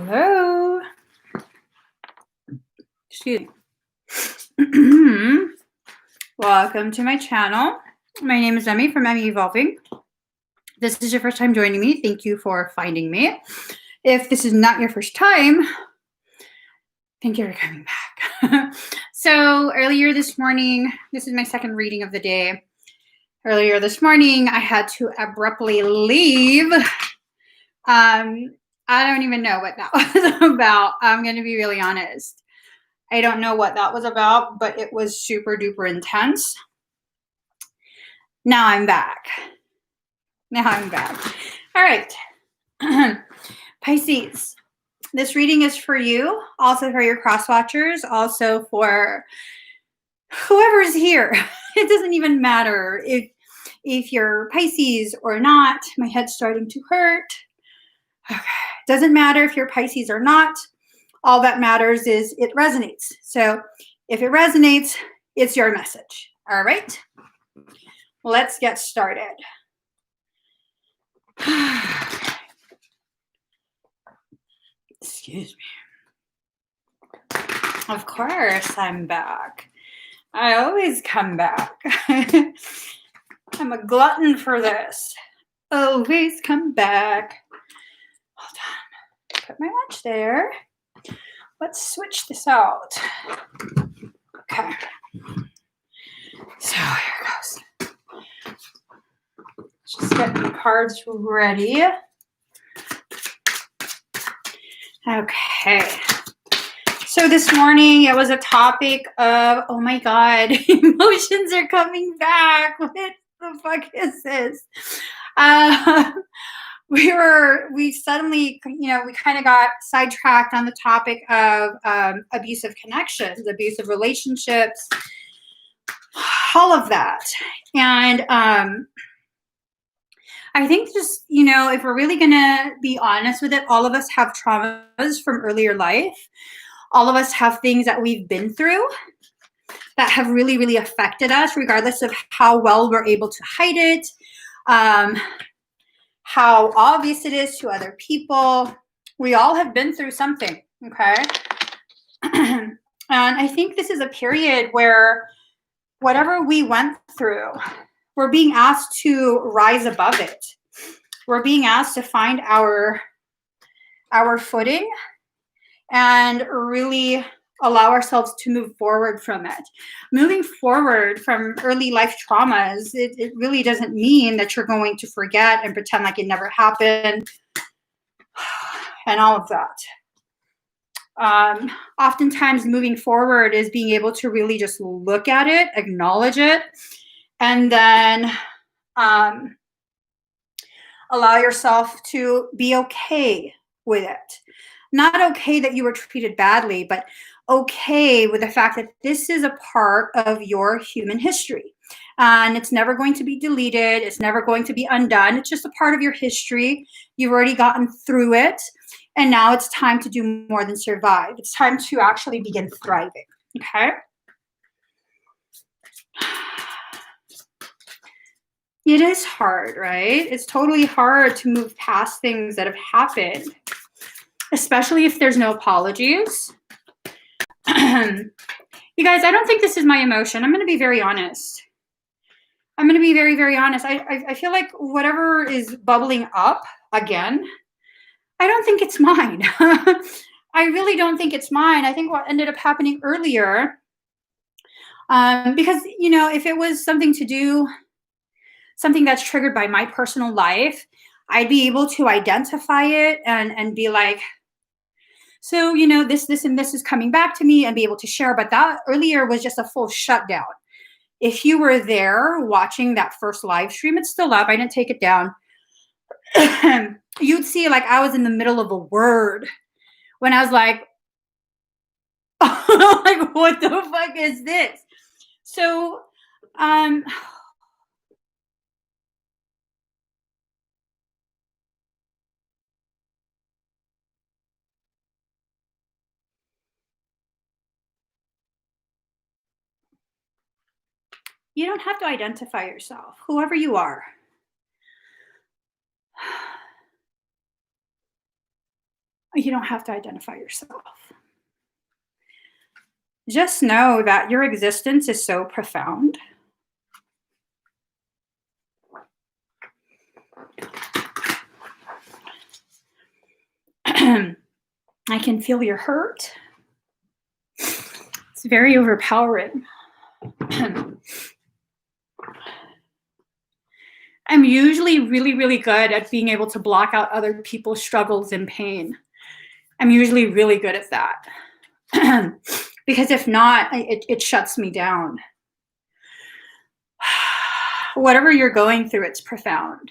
Hello. Excuse me. Welcome to my channel. My name is Emmie from Emmie Evolving. If this is your first time joining me, thank you for finding me. If this is not your first time, thank you for coming back. So earlier this morning, this is my second reading of the day. Earlier this morning, I had to abruptly leave. I don't even know what that was about. I'm going to be really honest. I don't know what that was about, but it was super duper intense. Now I'm back. All right. Pisces, this reading is for you, also for your cross watchers, also for whoever's here. It doesn't even matter if you're Pisces or not. My head's starting to hurt. Okay. Doesn't matter if you're Pisces or not. All that matters is it resonates. So if it resonates, it's your message. All right. Let's get started. Excuse me. Of course I'm back. I always come back. I'm a glutton for this. Always come back. Hold on. Put my watch there. Let's switch this out. Okay. So here goes. Just getting the cards ready. Okay. So this morning it was a topic of, oh my God, emotions are coming back. What the fuck is this? We suddenly, we kind of got sidetracked on the topic of abusive connections, abusive relationships, all of that. And I think just, if we're really going to be honest with it, all of us have traumas from earlier life. All of us have things that we've been through that have really, really affected us, regardless of how well we're able to hide it, how obvious it is to other people. We all have been through something, okay? And I think this is a period where whatever we went through, we're being asked to rise above it. We're being asked to find our footing and really allow ourselves to move forward from it. Moving forward from early life traumas, it really doesn't mean that you're going to forget and pretend like it never happened and all of that. Oftentimes moving forward is being able to really just look at it, acknowledge it, and then allow yourself to be okay with it. Not okay that you were treated badly, but okay with the fact that this is a part of your human history. And it's never going to be deleted. It's never going to be undone. It's just a part of your history. You've already gotten through it. And now it's time to do more than survive. It's time to actually begin thriving. Okay? It is hard, right? It's totally hard to move past things that have happened, especially if there's no apologies. You guys, I don't think this is my emotion. I'm going to be very honest. I'm going to be very, very honest. I feel like whatever is bubbling up again, I don't think it's mine. I really don't think it's mine. I think what ended up happening earlier, because, if it was something that's triggered by my personal life, I'd be able to identify it and be like, so, this and this is coming back to me and be able to share. But that earlier was just a full shutdown. If you were there watching that first live stream, it's still up. I didn't take it down. You'd see like I was in the middle of a word when I was like, like, what the fuck is this? So, you don't have to identify yourself, whoever you are. You don't have to identify yourself. Just know that your existence is so profound. I can feel your hurt. It's very overpowering. I'm usually really, really good at being able to block out other people's struggles and pain. I'm usually really good at that. Because if not, it shuts me down. Whatever you're going through, it's profound.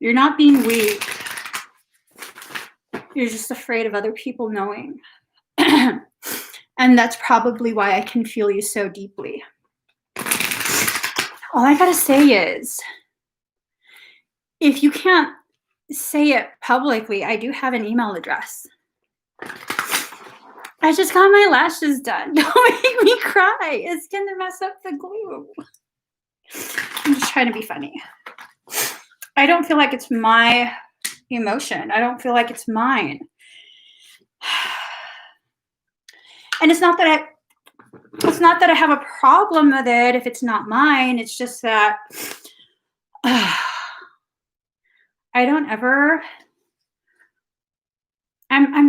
You're not being weak. You're just afraid of other people knowing. And that's probably why I can feel you so deeply. All I gotta say is, if you can't say it publicly, I do have an email address. I just got my lashes done. Don't make me cry. It's gonna mess up the glue. I'm just trying to be funny. I don't feel like it's my emotion. I don't feel like it's mine. And it's not that I have a problem with it if it's not mine. It's just that I'm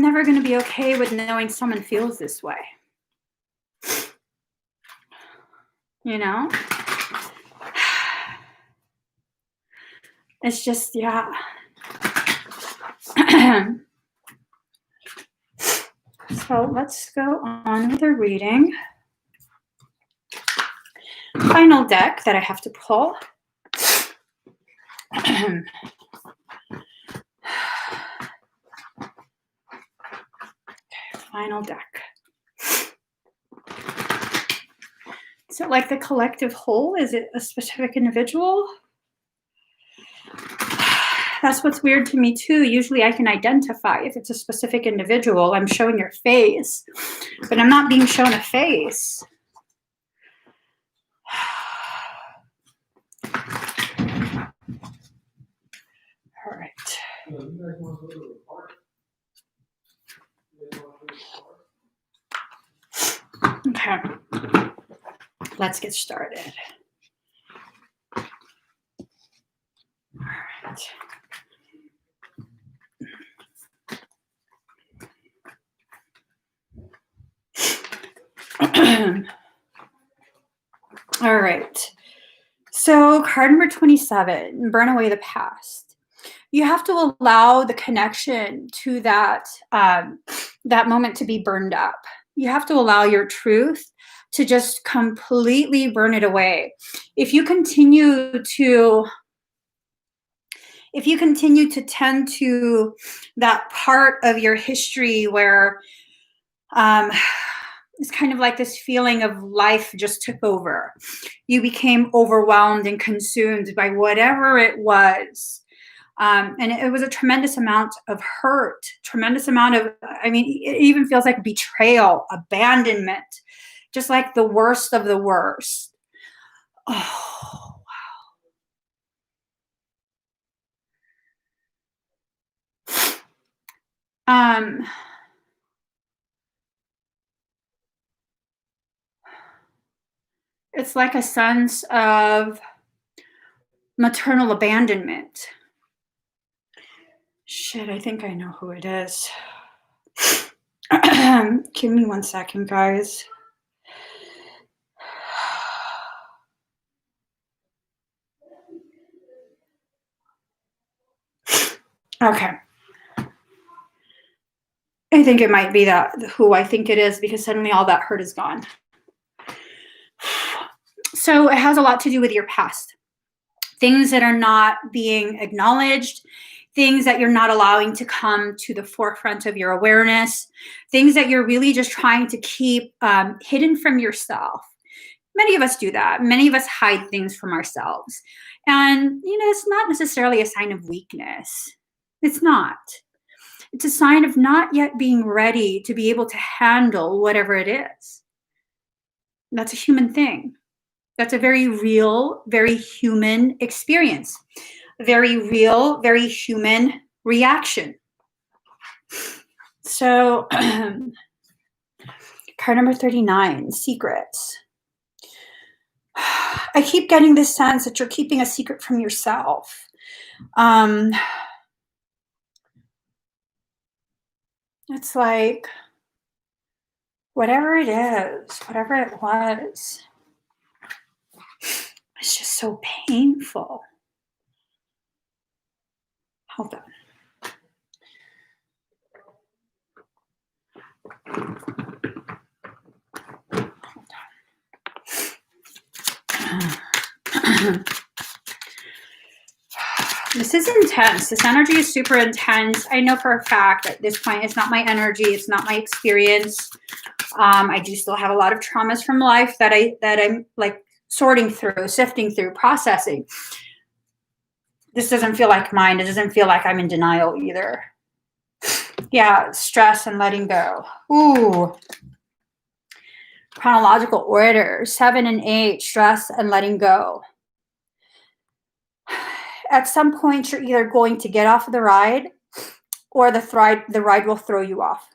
never going to be okay with knowing someone feels this way. You know? It's just, yeah. So let's go on with the reading. Final deck that I have to pull. Final deck. Is it like the collective whole? Is it a specific individual? That's what's weird to me too. Usually I can identify if it's a specific individual. I'm showing your face, but I'm not being shown a face. All right. Okay. Let's get started. All right. All right. So card number 27, burn away the past. You have to allow the connection to that moment to be burned up. You have to allow your truth to just completely burn it away. If you continue to tend to that part of your history where it's kind of like this feeling of life just took over. You became overwhelmed and consumed by whatever it was. And it was a tremendous amount of hurt, tremendous amount of, I mean, it even feels like betrayal, abandonment, just like the worst of the worst. Oh, wow. It's like a sense of maternal abandonment. Shit, I think I know who it is. Give me 1 second, guys. Okay. I think it might be that who I think it is, because suddenly all that hurt is gone. So it has a lot to do with your past. Things that are not being acknowledged, things that you're not allowing to come to the forefront of your awareness, things that you're really just trying to keep hidden from yourself. Many of us do that. Many of us hide things from ourselves. And, you know, it's not necessarily a sign of weakness. It's not. It's a sign of not yet being ready to be able to handle whatever it is. That's a human thing. That's a very real, very human experience. A very real, very human reaction. So card number 39, secrets. I keep getting this sense that you're keeping a secret from yourself. It's like, whatever it is, whatever it was, it's just so painful. Hold on. This is intense. This energy is super intense. I know for a fact at this point, it's not my energy. It's not my experience. I do still have a lot of traumas from life that I'm like sorting through, sifting through, processing. This doesn't feel like mine. It doesn't feel like I'm in denial either. Yeah, stress and letting go. Ooh. Chronological order, 7 and 8, stress and letting go. At some point, you're either going to get off of the ride or the ride will throw you off.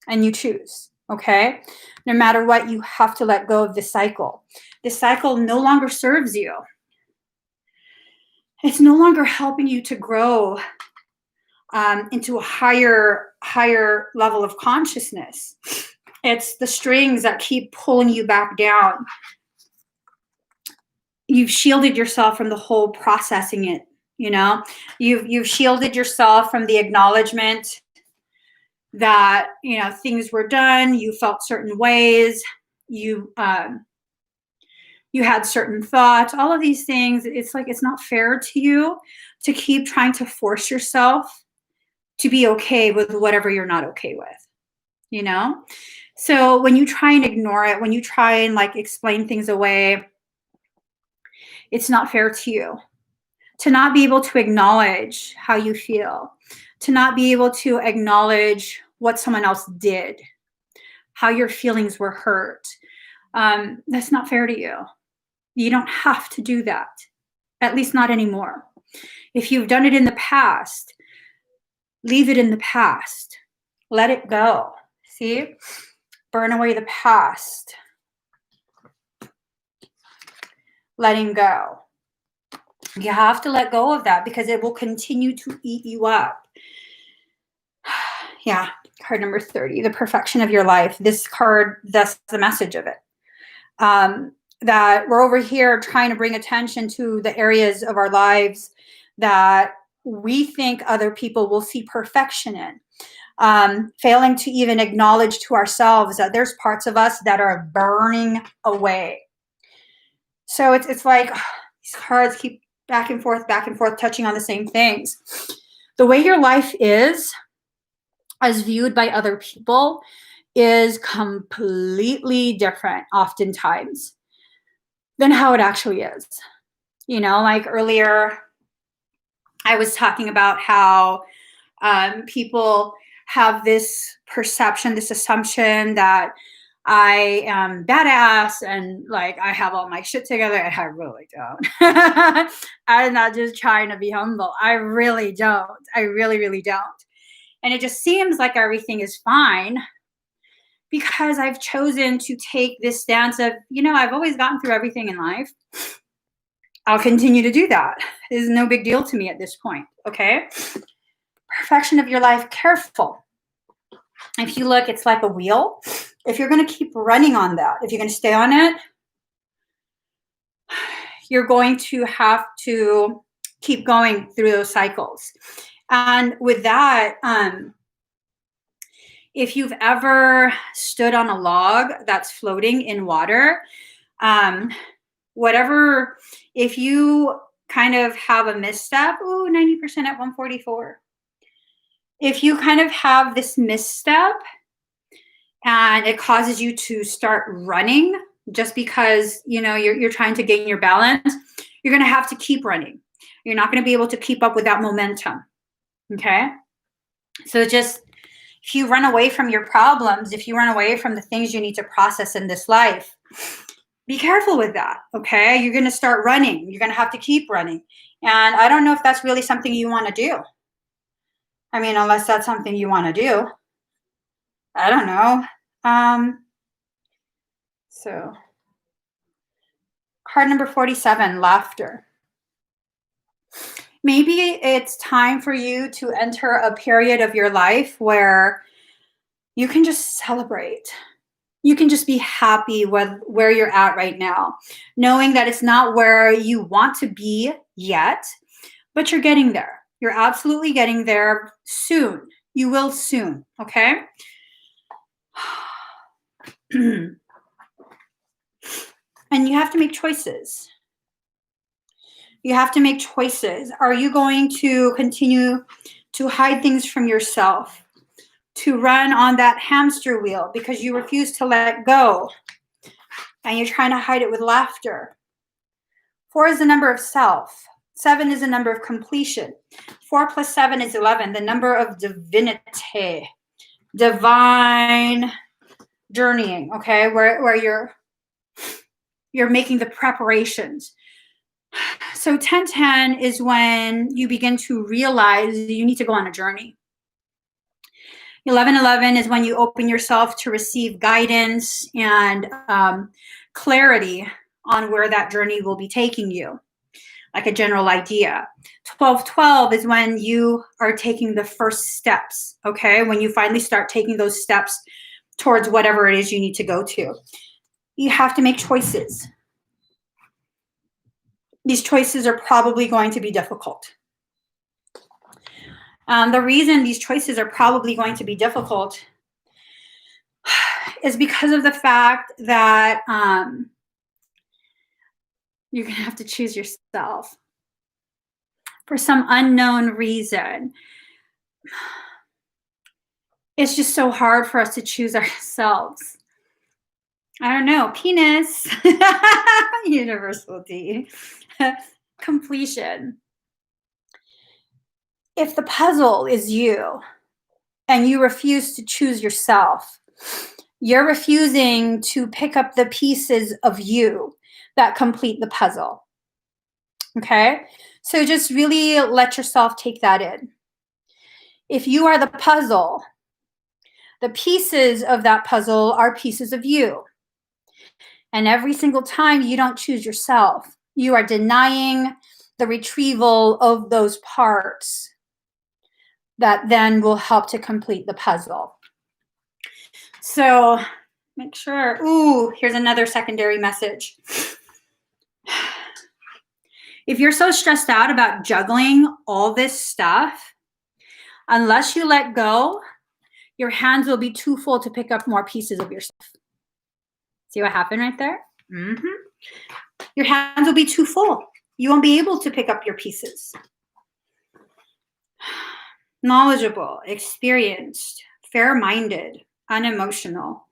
And you choose, okay? No matter what, you have to let go of this cycle. This cycle no longer serves you. It's no longer helping you to grow into a higher level of consciousness. It's the strings that keep pulling you back down. You've shielded yourself from the whole processing it, you know? You've shielded yourself from the acknowledgement that, you know, things were done, you felt certain ways, you had certain thoughts, all of these things. It's like, it's not fair to you to keep trying to force yourself to be okay with whatever you're not okay with, you know? So when you try and ignore it, when you try and like explain things away, it's not fair to you to not be able to acknowledge how you feel, to not be able to acknowledge what someone else did, how your feelings were hurt. That's not fair to you. You don't have to do that, at least not anymore. If you've done it in the past, leave it in the past. Let it go. See? Burn away the past. Letting go. You have to let go of that because it will continue to eat you up. Yeah, card number 30, the perfection of your life. This card, that's the message of it. That we're over here trying to bring attention to the areas of our lives that we think other people will see perfection in. Failing to even acknowledge to ourselves that there's parts of us that are burning away. So it's like these cards keep back and forth, touching on the same things. The way your life is, as viewed by other people, is completely different oftentimes than how it actually is. You know, like earlier, I was talking about how people have this perception, this assumption that I am badass and like I have all my shit together, and I really don't. I'm not just trying to be humble. I really don't. I really, really don't. And it just seems like everything is fine because I've chosen to take this stance of, you know, I've always gotten through everything in life. I'll continue to do that. It is no big deal to me at this point, okay? Perfection of your life, careful. If you look, it's like a wheel. If you're going to keep running on that, if you're going to stay on it, you're going to have to keep going through those cycles. And with that, if you've ever stood on a log that's floating in water, whatever, if you kind of have a misstep, 90% at 144. If you kind of have this misstep and it causes you to start running just because, you know, you're trying to gain your balance, you're going to have to keep running. You're not going to be able to keep up with that momentum. Okay? So just, if you run away from your problems, if you run away from the things you need to process in this life, be careful with that, okay? You're going to start running. You're going to have to keep running. And I don't know if that's really something you want to do. I mean, unless that's something you want to do. I don't know. So card number 47, laughter. Maybe it's time for you to enter a period of your life where you can just celebrate. You can just be happy with where you're at right now, knowing that it's not where you want to be yet, but you're getting there. You're absolutely getting there soon. You will soon, okay? And you have to make choices. You have to make choices. Are you going to continue to hide things from yourself, to run on that hamster wheel because you refuse to let go and you're trying to hide it with laughter? 4 is the number of self. 7 is the number of completion. 4 plus 7 is 11, the number of divinity, divine journeying, okay, where you're making the preparations. So 1010 is when you begin to realize you need to go on a journey. 1111 is when you open yourself to receive guidance and clarity on where that journey will be taking you, like a general idea. 1212 is when you are taking the first steps, okay? When you finally start taking those steps towards whatever it is you need to go to. You have to make choices. These choices are probably going to be difficult. The reason these choices are probably going to be difficult is because of the fact that you're going to have to choose yourself for some unknown reason. It's just so hard for us to choose ourselves. I don't know. Penis. Universal D. Completion. If the puzzle is you and you refuse to choose yourself, you're refusing to pick up the pieces of you that complete the puzzle. Okay? So just really let yourself take that in. If you are the puzzle, the pieces of that puzzle are pieces of you. And every single time you don't choose yourself, you are denying the retrieval of those parts that then will help to complete the puzzle. So make sure, ooh, here's another secondary message. If you're so stressed out about juggling all this stuff, unless you let go, your hands will be too full to pick up more pieces of yourself. See what happened right there? Mm-hmm. Your hands will be too full. You won't be able to pick up your pieces. Knowledgeable, experienced, fair-minded, unemotional.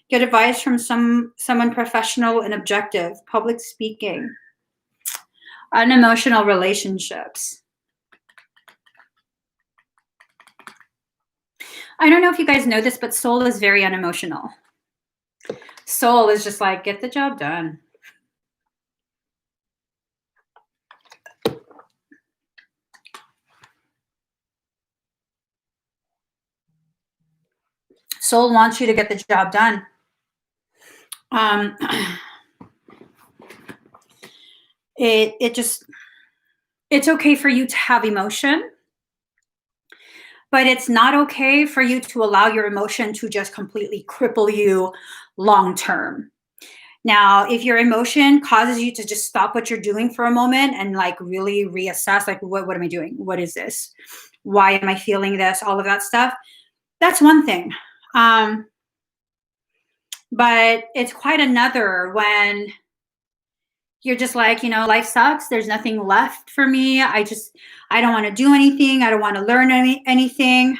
Get advice from someone professional and objective. Public speaking. Unemotional relationships. I don't know if you guys know this, but soul is very unemotional. Soul is just like, get the job done. Soul wants you to get the job done. It's okay for you to have emotion, but it's not okay for you to allow your emotion to just completely cripple you long term. Now, if your emotion causes you to just stop what you're doing for a moment and like really reassess, like, what am I doing? What is this? Why am I feeling this? All of that stuff. That's one thing. But it's quite another when you're just like, life sucks. There's nothing left for me. I don't want to do anything. I don't want to learn anything.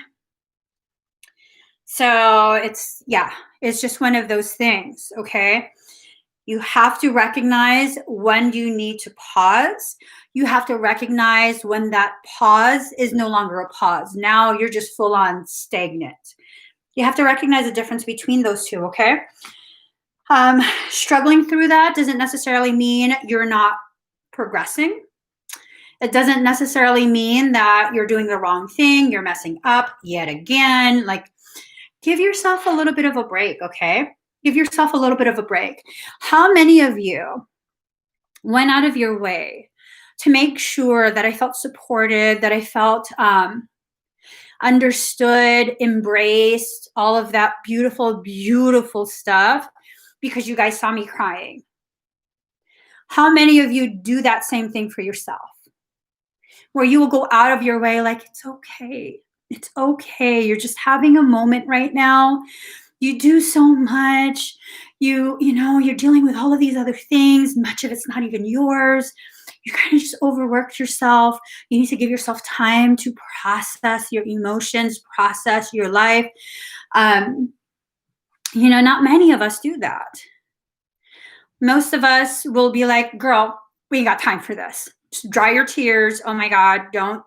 So it's just one of those things, okay? You have to recognize when you need to pause. You have to recognize when that pause is no longer a pause. Now you're just full on stagnant. You have to recognize the difference between those two, okay? Struggling through that doesn't necessarily mean you're not progressing. It doesn't necessarily mean that you're doing the wrong thing, you're messing up yet again. Like, Give yourself a little bit of a break, okay? Give yourself a little bit of a break. How many of you went out of your way to make sure that I felt supported, that I felt understood, embraced, all of that beautiful, beautiful stuff because you guys saw me crying? How many of you do that same thing for yourself? Where you will go out of your way like, it's okay. It's okay. You're just having a moment right now. You do so much. You know, you're dealing with all of these other things. Much of it's not even yours. You kind of just overworked yourself. You need to give yourself time to process your emotions, process your life. You know, not many of us do that. Most of us will be like, girl, we ain't got time for this. Just dry your tears. Oh my God, don't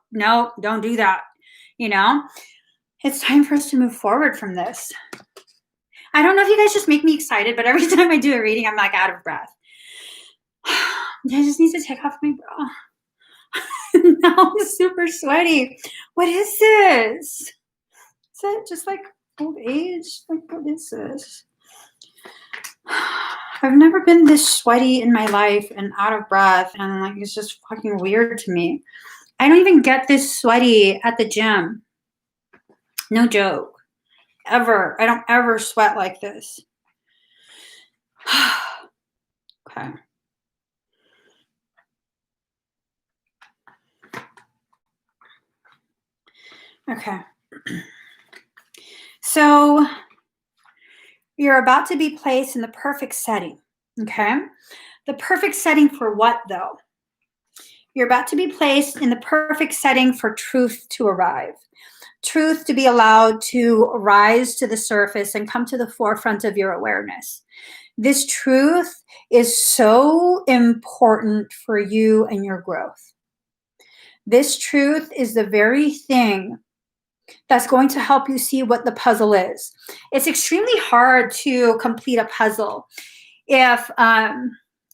do that. You know, it's time for us to move forward from this. I don't know if you guys just make me excited, but every time I do a reading, I'm like out of breath. I just need to take off my bra. Now I'm super sweaty. What is this? Is it just like old age? Like, what is this? I've never been this sweaty in my life and out of breath, and like it's just fucking weird to me. I don't even get this sweaty at the gym. No joke. Ever. I don't ever sweat like this. Okay. Okay. So you're about to be placed in the perfect setting. Okay. The perfect setting for what, though? You're about to be placed in the perfect setting for truth to arrive. Truth to be allowed to rise to the surface and come to the forefront of your awareness. This truth is so important for you and your growth. This truth is the very thing that's going to help you see what the puzzle is. It's extremely hard to complete a puzzle if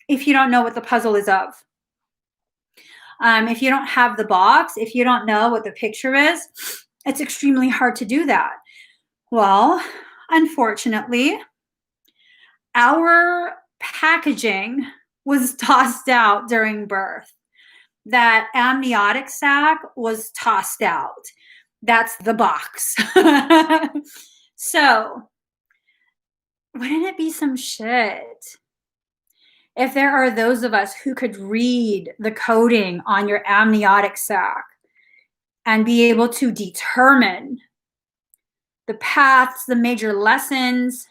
you don't know what the puzzle is of. If you don't have the box, if you don't know what the picture is, it's extremely hard to do that. Well, unfortunately, our packaging was tossed out during birth. That amniotic sac was tossed out. That's the box. So, wouldn't it be some shit if there are those of us who could read the coding on your amniotic sac and be able to determine the paths, the major lessons?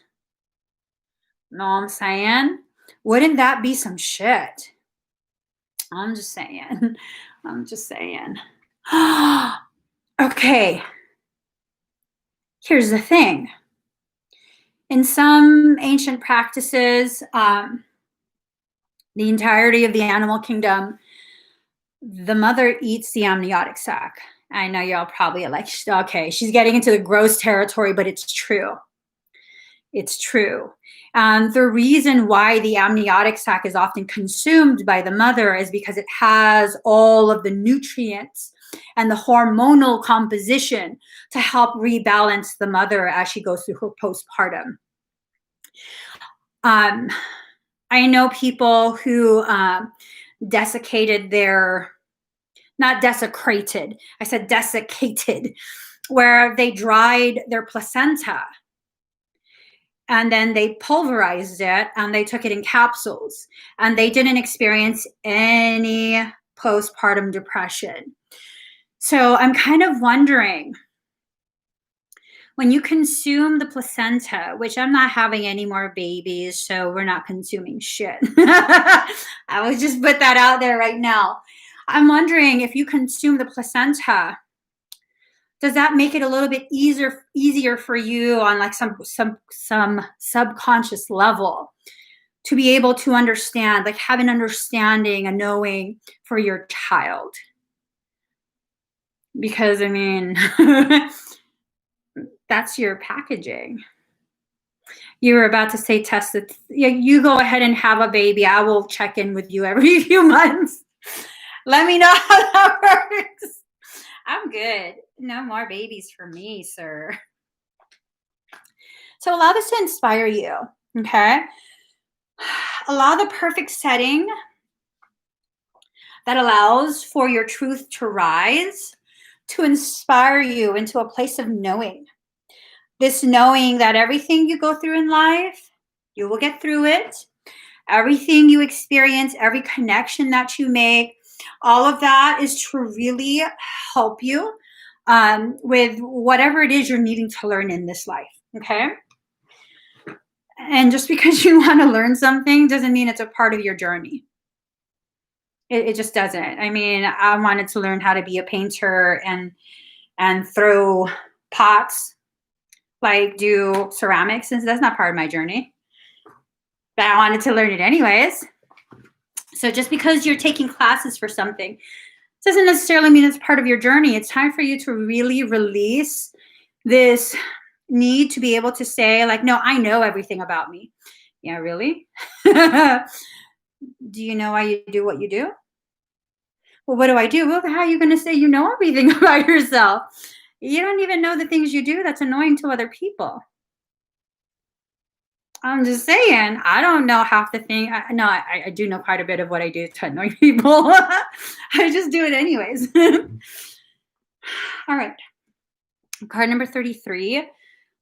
Know what I'm saying? Wouldn't that be some shit? I'm just saying. I'm just saying. Okay. Here's the thing. In some ancient practices, the entirety of the animal kingdom, the mother eats the amniotic sac. I know y'all probably are like, okay, she's getting into the gross territory, but it's true. It's true. The reason why the amniotic sac is often consumed by the mother is because it has all of the nutrients and the hormonal composition to help rebalance the mother as she goes through her postpartum. I know people who desiccated their, not desecrated, I said desiccated, where they dried their placenta and then they pulverized it and they took it in capsules and they didn't experience any postpartum depression. So I'm kind of wondering, when you consume the placenta, which I'm not having any more babies, so we're not consuming shit. I would just put that out there right now. I'm wondering, if you consume the placenta, does that make it a little bit easier for you on like some subconscious level to be able to understand, like have an understanding, a knowing for your child? Because I mean, that's your packaging. You were about to say, test it. You go ahead and have a baby. I will check in with you every few months. Let me know how that works. I'm good. No more babies for me, sir. So allow this to inspire you, okay? Allow the perfect setting that allows for your truth to rise, to inspire you into a place of knowing. This knowing that everything you go through in life, you will get through it. Everything you experience, every connection that you make, all of that is to really help you with whatever it is you're needing to learn in this life, okay? And just because you want to learn something doesn't mean it's a part of your journey. It just doesn't. I mean, I wanted to learn how to be a painter and throw pots, like do ceramics, since that's not part of my journey. But I wanted to learn it anyways. So just because you're taking classes for something doesn't necessarily mean it's part of your journey. It's time for you to really release this need to be able to say, like, no, I know everything about me. Yeah, really? Do you know why you do what you do? Well, what do I do? Well, how are you going to say you know everything about yourself? You don't even know the things you do that's annoying to other people. I'm just saying, I don't know half the thing. I do know quite a bit of what I do to annoy people. I just do it anyways. All right. Card number 33,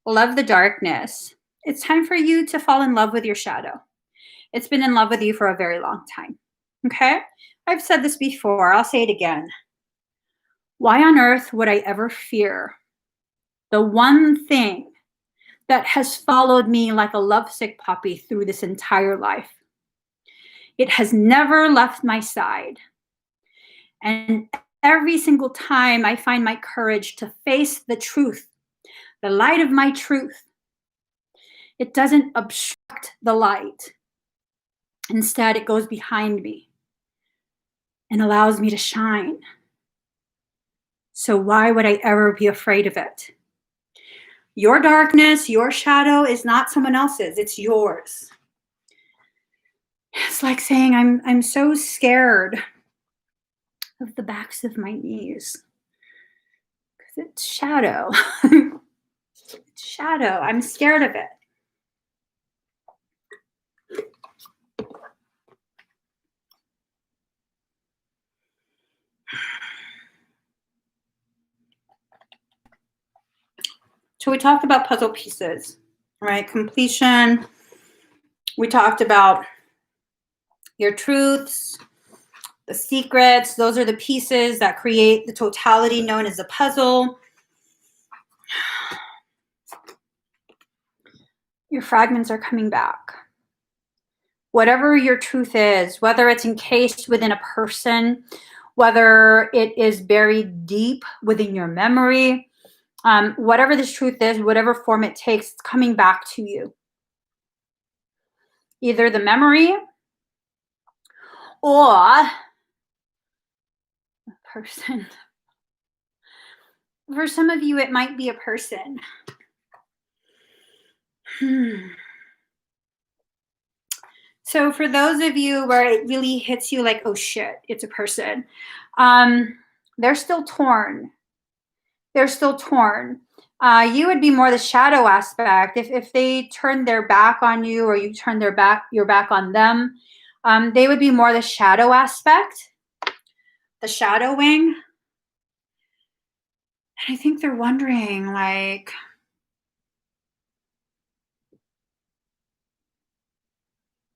love the darkness. It's time for you to fall in love with your shadow. It's been in love with you for a very long time. Okay? I've said this before. I'll say it again. Why on earth would I ever fear the one thing that has followed me like a lovesick puppy through this entire life? It has never left my side. And every single time I find my courage to face the truth, the light of my truth, it doesn't obstruct the light. Instead, it goes behind me and allows me to shine. So why would I ever be afraid of it? Your darkness, your shadow is not someone else's, it's yours. It's like saying, I'm so scared of the backs of my knees. Because it's shadow. It's shadow. I'm scared of it. So we talked about puzzle pieces, right? Completion. We talked about your truths, the secrets. Those are the pieces that create the totality known as a puzzle. Your fragments are coming back. Whatever your truth is, whether it's encased within a person, whether it is buried deep within your memory, whatever this truth is, whatever form it takes, it's coming back to you. Either the memory or a person. For some of you, it might be a person. So for those of you where it really hits you like, oh shit, it's a person, they're still torn. They're still torn. You would be more the shadow aspect. If they turn their back on you or you turn your back on them, they would be more the shadow aspect, the shadow wing. And I think they're wondering, like,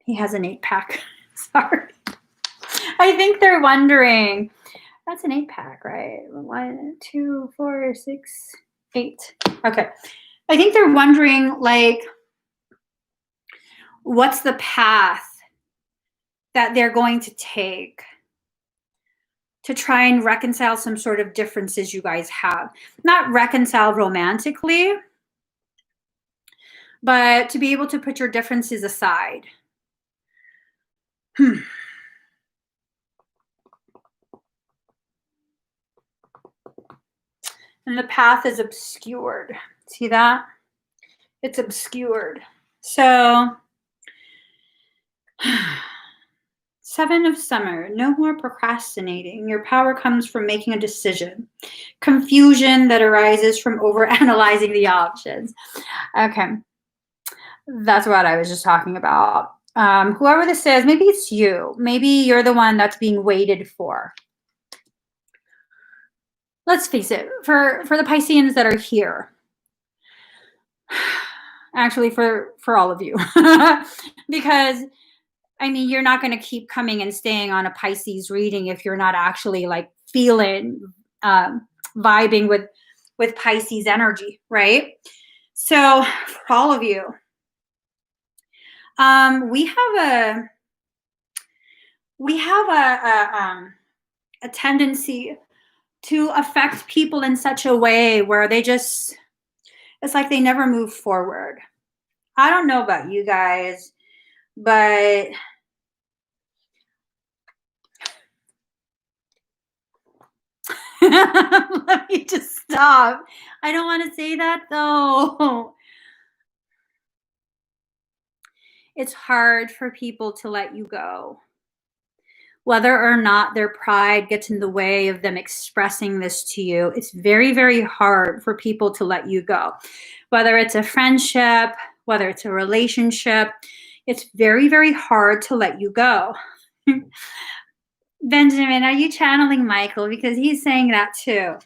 he has an 8-pack. Sorry. I think they're wondering, that's an 8-pack, right? 1, 2, 4, 6, 8. Okay. I think they're wondering, like, what's the path that they're going to take to try and reconcile some sort of differences you guys have. Not reconcile romantically, but to be able to put your differences aside. And the path is obscured. See that? It's obscured. So, 7 of Summer, no more procrastinating. Your power comes from making a decision. Confusion that arises from overanalyzing the options. Okay. That's what I was just talking about. Whoever this is, maybe it's you. Maybe you're the one that's being waited for. Let's face it, for the Pisceans that are here, actually for all of you, because I mean, you're not going to keep coming and staying on a Pisces reading if you're not actually like feeling, vibing with Pisces energy, right? So for all of you, we have a tendency to affect people in such a way where they just, it's like they never move forward. I don't know about you guys, but let me just stop. I don't want to say that though. It's hard for people to let you go. Whether or not their pride gets in the way of them expressing this to you, it's very, very hard for people to let you go. Whether it's a friendship, whether it's a relationship, it's very, very hard to let you go. Benjamin, are you channeling Michael? Because he's saying that too.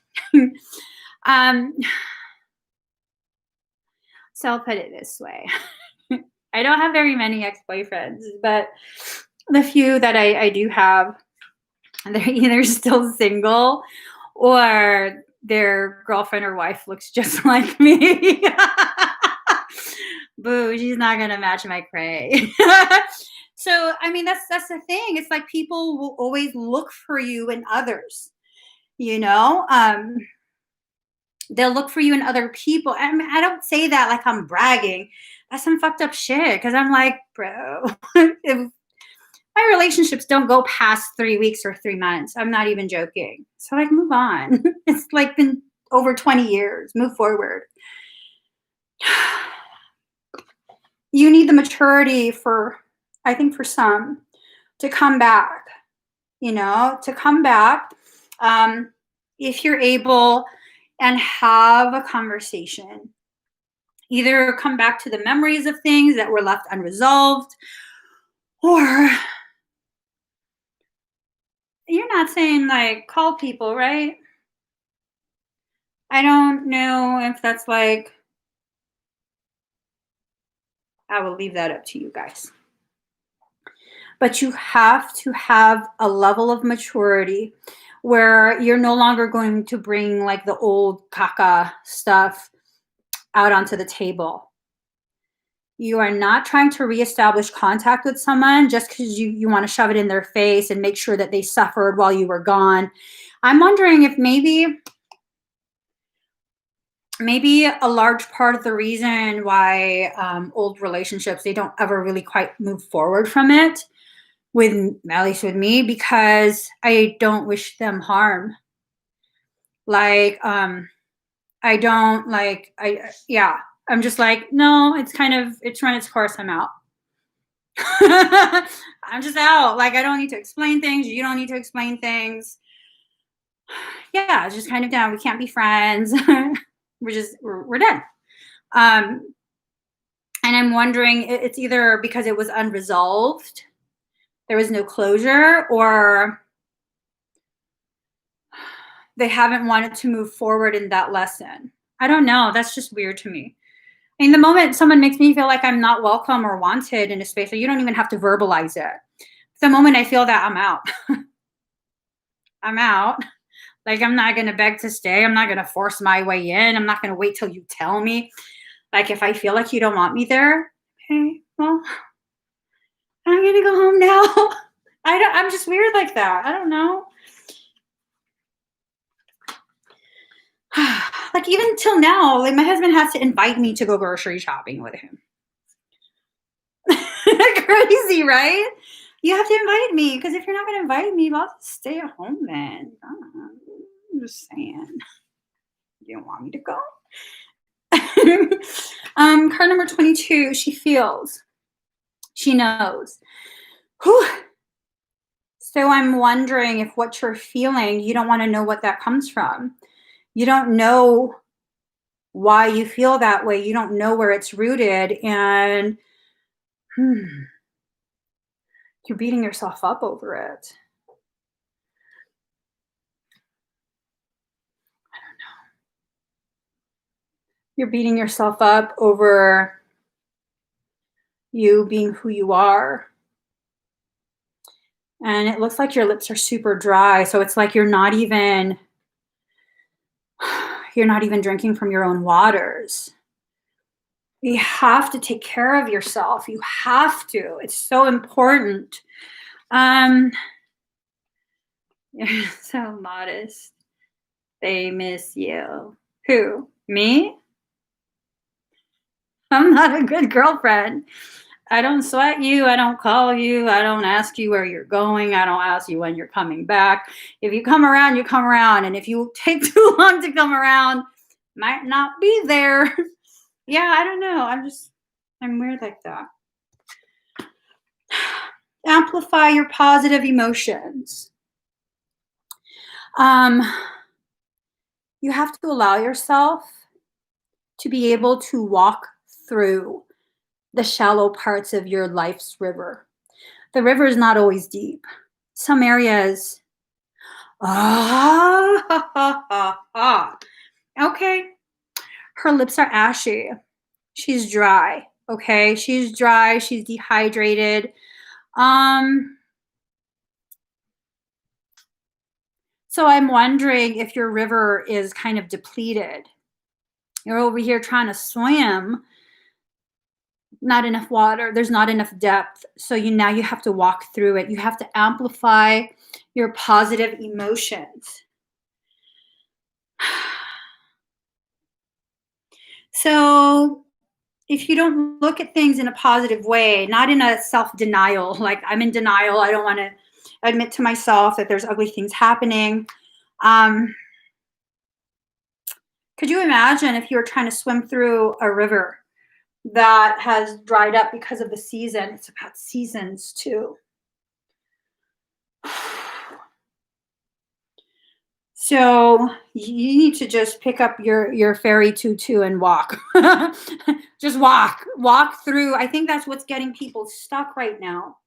So I'll put it this way. I don't have very many ex-boyfriends, but the few that I do have, they're either still single or their girlfriend or wife looks just like me. Boo, she's not gonna match my cray. So I mean, that's the thing. It's like people will always look for you in others, you know. They'll look for you in other people. I mean, I don't say that like I'm bragging. That's some fucked up shit. Because I'm like, bro, if my relationships don't go past 3 weeks or 3 months, I'm not even joking. So like, move on. It's like been over 20 years. Move forward. You need the maturity for, I think for some, to come back, you know, to come back. If you're able and have a conversation, either come back to the memories of things that were left unresolved, or you're not saying like call people, right? I don't know if that's like, I will leave that up to you guys. But you have to have a level of maturity where you're no longer going to bring like the old caca stuff out onto the table. You are not trying to reestablish contact with someone just because you want to shove it in their face and make sure that they suffered while you were gone. I'm wondering if maybe a large part of the reason why old relationships, they don't ever really quite move forward from it, with at least with me, because I don't wish them harm. Like, I don't like, I'm just like, no, it's run its course. I'm out. I'm just out. Like, I don't need to explain things. You don't need to explain things. Yeah, it's just kind of done. We can't be friends. we're done. And I'm wondering, it's either because it was unresolved, there was no closure, or they haven't wanted to move forward in that lesson. I don't know. That's just weird to me. I mean, the moment someone makes me feel like I'm not welcome or wanted in a space, you don't even have to verbalize it. The moment I feel that, I'm out. I'm out. Like, I'm not going to beg to stay. I'm not going to force my way in. I'm not going to wait till you tell me. Like, if I feel like you don't want me there, okay, well, I'm going to go home now. I'm just weird like that. I don't know. Like, even till now, like, my husband has to invite me to go grocery shopping with him. Crazy, right? You have to invite me, because if you're not going to invite me, I'll just stay at home then. I'm just saying. You don't want me to go? Card number 22, she feels. She knows. Whew. So I'm wondering if what you're feeling, you don't want to know what that comes from. You don't know why you feel that way. You don't know where it's rooted, and you're beating yourself up over it. You're beating yourself up over you being who you are. And it looks like your lips are super dry. So it's like you're not even drinking from your own waters. You have to take care of yourself. You have to. It's so important. You're so modest. They miss you. Who? Me? I'm not a good girlfriend. I don't sweat you. I don't call you. I don't ask you where you're going. I don't ask you when you're coming back. If you come around, you come around. And if you take too long to come around, might not be there. Yeah, I don't know. I'm weird like that. Amplify your positive emotions. You have to allow yourself to be able to walk through the shallow parts of your life's river. The river is not always deep. Some areas, okay. Her lips are ashy. She's dry. Okay, she's dry. She's dehydrated. So I'm wondering if your river is kind of depleted. You're over here trying to swim. Not enough water. There's not enough depth. So now you have to walk through it. You have to amplify your positive emotions. So if you don't look at things in a positive way, not in a self-denial, like I'm in denial, I don't want to admit to myself that there's ugly things happening. Could you imagine if you were trying to swim through a river that has dried up because of the season? It's about seasons too. So you need to just pick up your fairy tutu and walk. Just walk through. I think that's what's getting people stuck right now.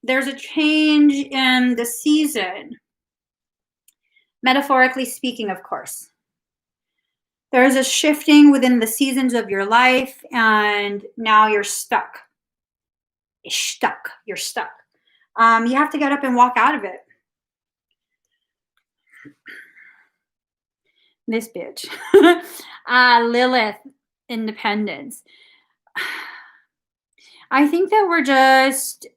There's a change in the season. Metaphorically speaking, of course. There's a shifting within the seasons of your life, and now you're stuck. You're stuck. You have to get up and walk out of it. This bitch. Lilith, independence. I think that we're just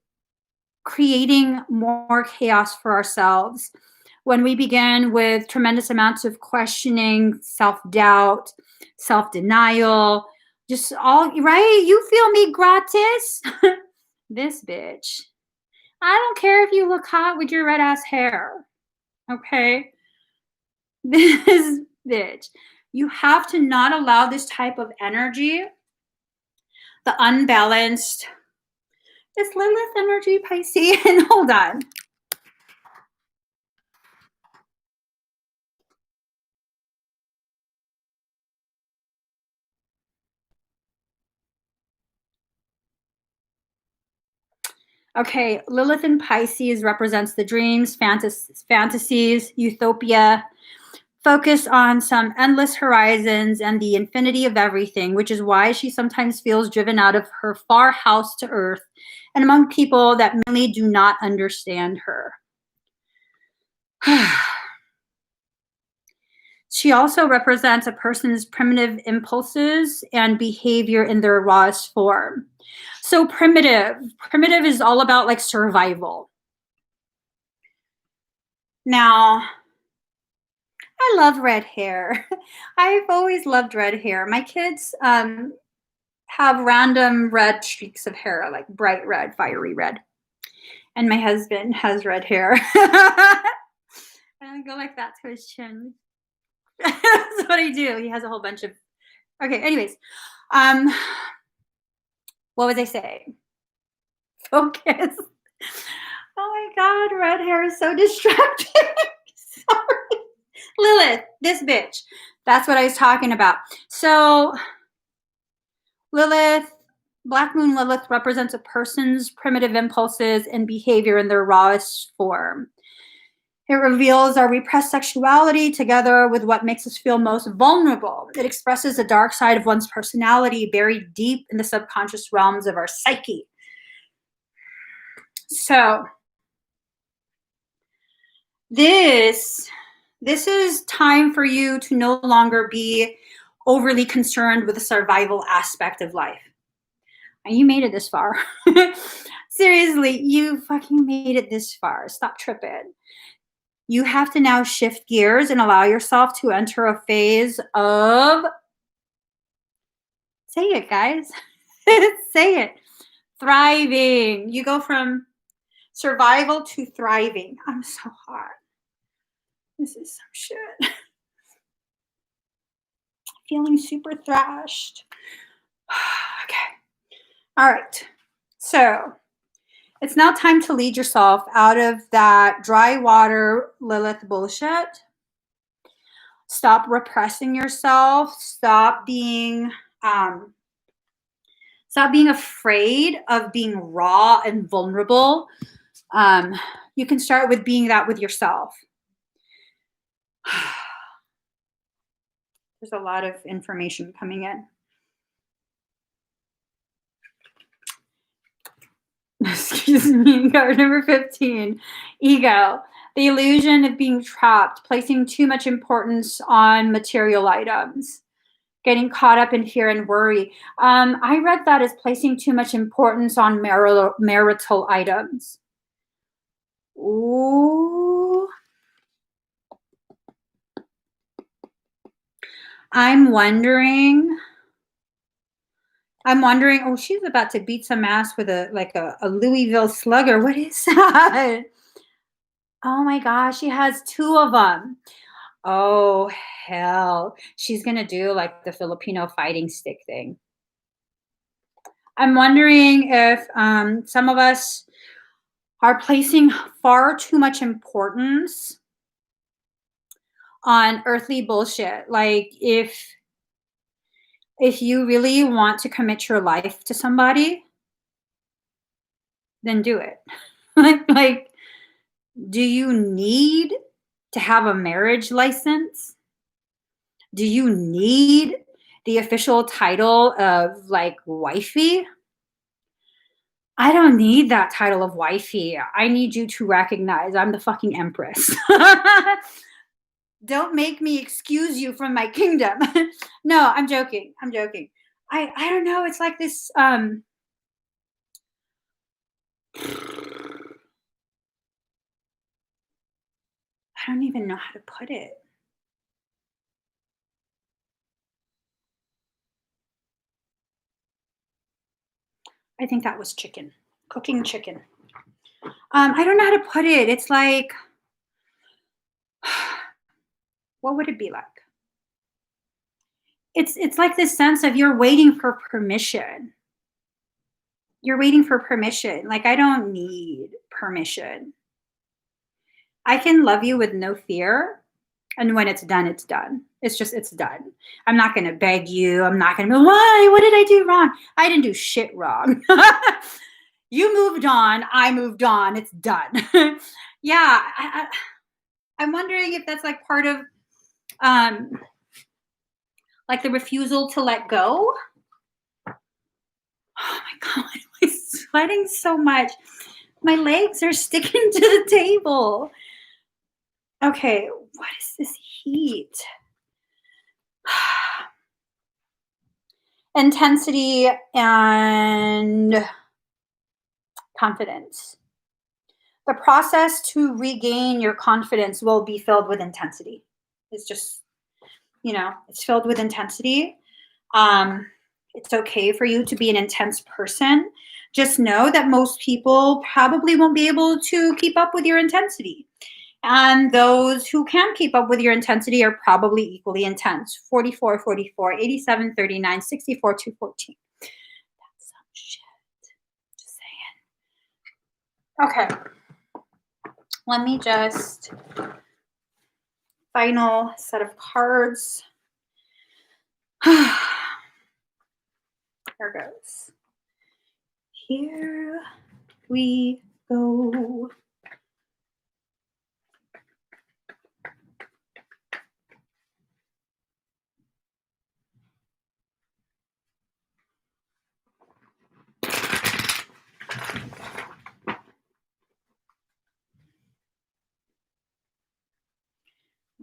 creating more chaos for ourselves when we begin with tremendous amounts of questioning, self-doubt, self-denial, just all, right? You feel me gratis? This bitch. I don't care if you look hot with your red ass hair. Okay? This bitch. You have to not allow this type of energy, the unbalanced, this Lilith energy, Pisces. And hold on. Okay, Lilith in Pisces represents the dreams, fantasies, utopia, focus on some endless horizons and the infinity of everything, which is why she sometimes feels driven out of her far house to earth and among people that merely do not understand her. She also represents a person's primitive impulses and behavior in their rawest form. So primitive is all about like survival. Now, I love red hair. I've always loved red hair. My kids have random red streaks of hair, like bright red, fiery red. And my husband has red hair. And I go like that to his chin. That's what I do. He has a whole bunch of, okay, anyways. What was I saying? Focus. Oh my God, red hair is so distracting. Sorry. Lilith, this bitch. That's what I was talking about. So Lilith, Black Moon Lilith represents a person's primitive impulses and behavior in their rawest form. It reveals our repressed sexuality together with what makes us feel most vulnerable. It expresses the dark side of one's personality buried deep in the subconscious realms of our psyche. So this is time for you to no longer be overly concerned with the survival aspect of life. And you made it this far. Seriously, you fucking made it this far. Stop tripping. You have to now shift gears and allow yourself to enter a phase of, say it, guys. Say it. Thriving. You go from survival to thriving. I'm so hot. This is some shit. Feeling super thrashed. Okay. All right. So it's now time to lead yourself out of that dry water Lilith bullshit. Stop repressing yourself. Stop being afraid of being raw and vulnerable. You can start with being that with yourself. There's a lot of information coming in. Excuse me, card number 15, ego. The illusion of being trapped, placing too much importance on material items, getting caught up in fear and worry. I read that as placing too much importance on marital items. Ooh. I'm wondering, oh, she's about to beat some ass with a Louisville slugger. What is that? Oh my gosh, she has 2 of them. Oh, hell. She's going to do like the Filipino fighting stick thing. I'm wondering if some of us are placing far too much importance on earthly bullshit. Like if you really want to commit your life to somebody, then do it. like, do you need to have a marriage license? Do you need the official title of like wifey? I don't need that title of wifey. I need you to recognize I'm the fucking empress. Don't make me excuse you from my kingdom. No, I'm joking. I'm joking. I don't know. It's like this. I don't even know how to put it. I think that was chicken. Cooking chicken. I don't know how to put it. It's like, what would it be like? It's like this sense of you're waiting for permission. You're waiting for permission. Like, I don't need permission. I can love you with no fear. And when it's done, it's done. It's done. I'm not going to beg you. I'm not going to be, why? What did I do wrong? I didn't do shit wrong. You moved on. I moved on. It's done. Yeah. I'm wondering if that's like part of like the refusal to let go. Oh my God, why am I sweating so much? My legs are sticking to the table. Okay, what is this heat? Intensity and confidence. The process to regain your confidence will be filled with intensity. It's just, it's filled with intensity. It's okay for you to be an intense person. Just know that most people probably won't be able to keep up with your intensity. And those who can keep up with your intensity are probably equally intense. 44, 44, 87, 39, 64, 214. That's some shit. Just saying. Okay. Let me just, final set of cards. Here goes. Here we go.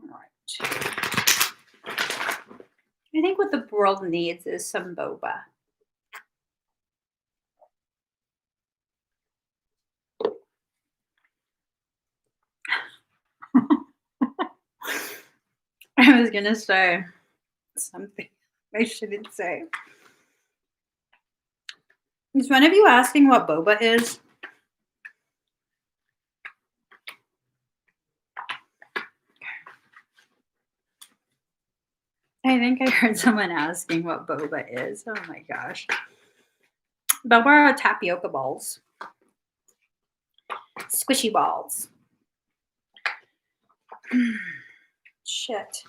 All right. I think what the world needs is some boba. I was gonna say something I shouldn't say. Is one of you asking what boba is? I think I heard someone asking what boba is. Oh my gosh. Boba are tapioca balls. Squishy balls. Shit.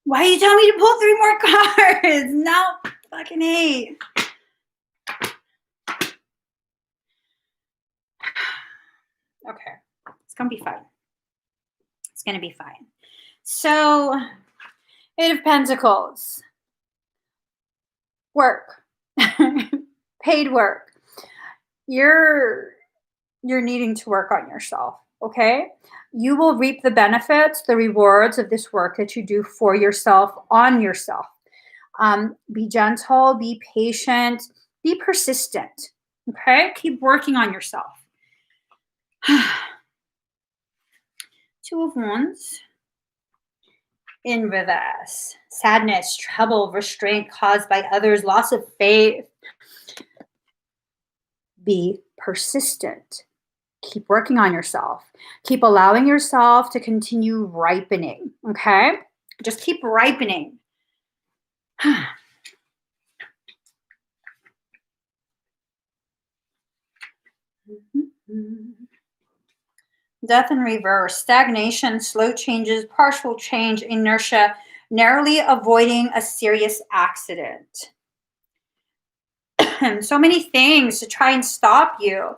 Why you tell me to pull 3 more cards? No, fucking A. Okay, it's gonna be fine. It's gonna be fine. So, Eight of Pentacles. Work. Paid work. You're needing to work on yourself, okay? You will reap the benefits, the rewards of this work that you do for yourself, on yourself. Be gentle, be patient, be persistent, okay? Keep working on yourself. 2 of Wands. In reverse. Sadness, trouble, restraint caused by others, loss of faith. Be persistent. Keep working on yourself. Keep allowing yourself to continue ripening, okay? Just keep ripening. Death in reverse, stagnation, slow changes, partial change, inertia, narrowly avoiding a serious accident. So many things to try and stop you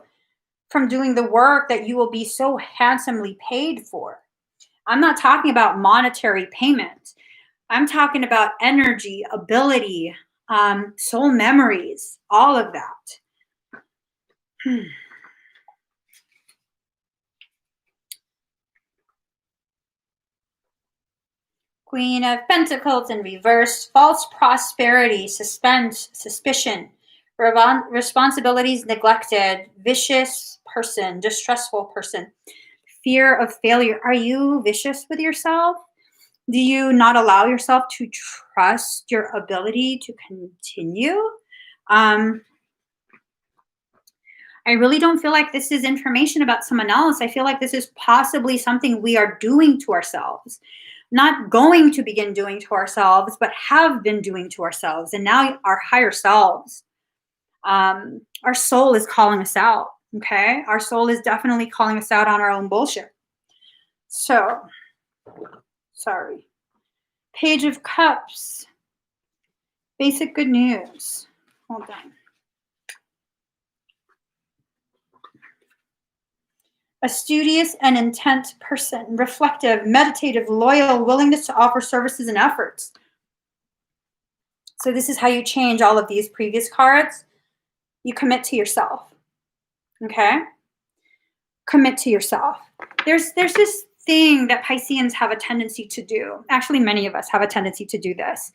from doing the work that you will be so handsomely paid for. I'm not talking about monetary payment. I'm talking about energy, ability, soul memories, all of that. Queen of Pentacles in reverse, false prosperity, suspense, suspicion, responsibilities neglected, vicious person, distressful person, fear of failure. Are you vicious with yourself? Do you not allow yourself to trust your ability to continue? I really don't feel like this is information about someone else. I feel like this is possibly something we are doing to ourselves. Not going to begin doing to ourselves, but have been doing to ourselves. And now our higher selves, our soul is calling us out, okay? Our soul is definitely calling us out on our own bullshit. So, sorry. Page of Cups. Basic good news. Hold on. A studious and intent person, reflective, meditative, loyal, willingness to offer services and efforts. So this is how you change all of these previous cards. You commit to yourself, okay? Commit to yourself. There's this thing that Pisceans have a tendency to do. Actually, many of us have a tendency to do this.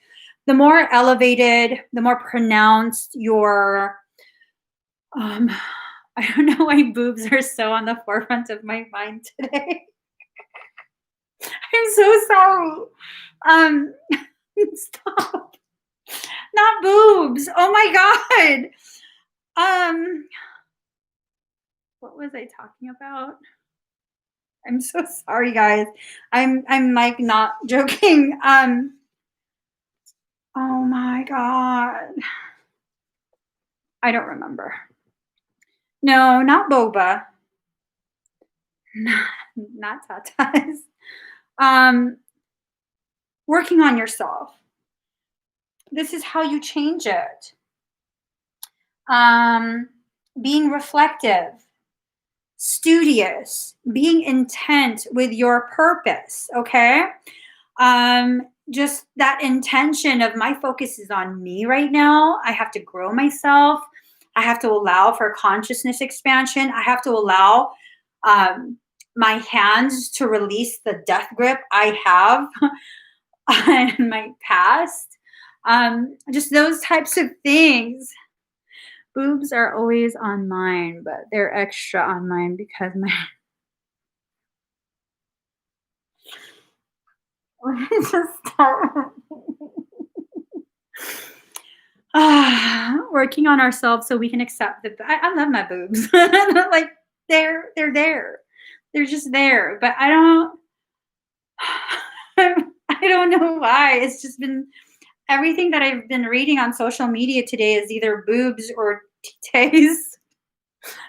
The more elevated, the more pronounced your, I don't know why boobs are so on the forefront of my mind today. I'm so sorry. Stop. Not boobs. Oh my God. What was I talking about? I'm so sorry, guys. I'm like not joking. Oh my God. I don't remember. No, not boba. Not tatas. Working on yourself. This is how you change it. Being reflective, studious, being intent with your purpose, okay? Just that intention of my focus is on me right now. I have to grow myself. I have to allow for consciousness expansion. I have to allow my hands to release the death grip I have in my past. Just those types of things. Boobs are always on mine, but they're extra on mine because my just start working on ourselves so we can accept that. I love my boobs. Like they're there. They're just there. But I don't I don't know why. It's just been everything that I've been reading on social media today is either boobs or titties.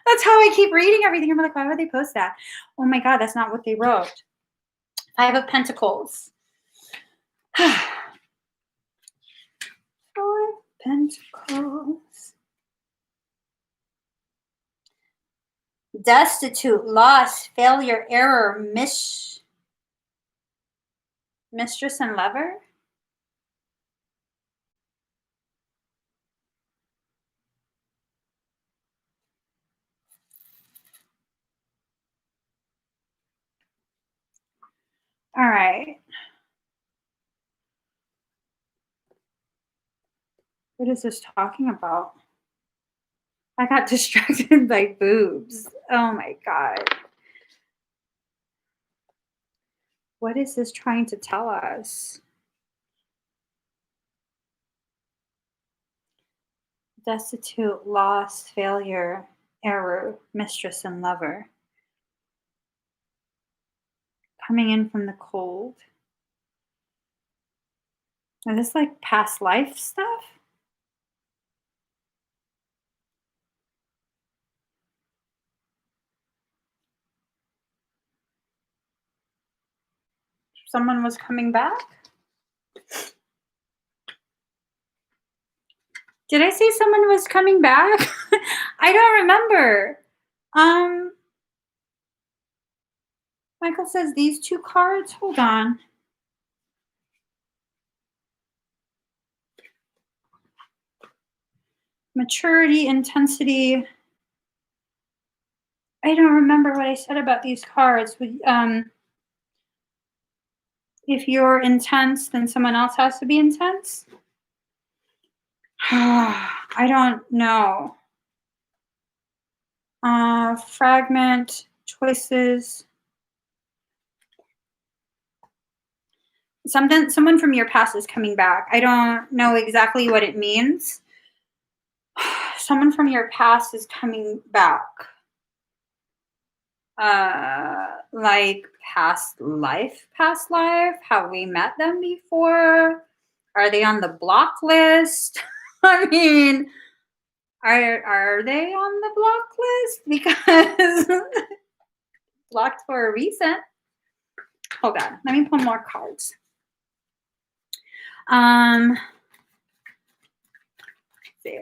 That's how I keep reading everything. I'm like, why would they post that? Oh my God, that's not what they wrote. Five of Pentacles. Four Pentacles. Destitute, loss, failure, error, mistress and lover. All right. What is this talking about? I got distracted by boobs. Oh my God. What is this trying to tell us? Destitute, loss, failure, error, mistress and lover. Coming in from the cold. Is this like past life stuff? Someone was coming back? Did I say someone was coming back? I don't remember. Michael says these two cards. Hold on. Maturity, intensity. I don't remember what I said about these cards. If you're intense, then someone else has to be intense. I don't know. Fragment, choices. Someone from your past is coming back. I don't know exactly what it means. Someone from your past is coming back. Like past life, have we met them before? Are they on the block list? I mean, are they on the block list? Because blocked for a reason. Hold on, let me pull more cards. Let's see.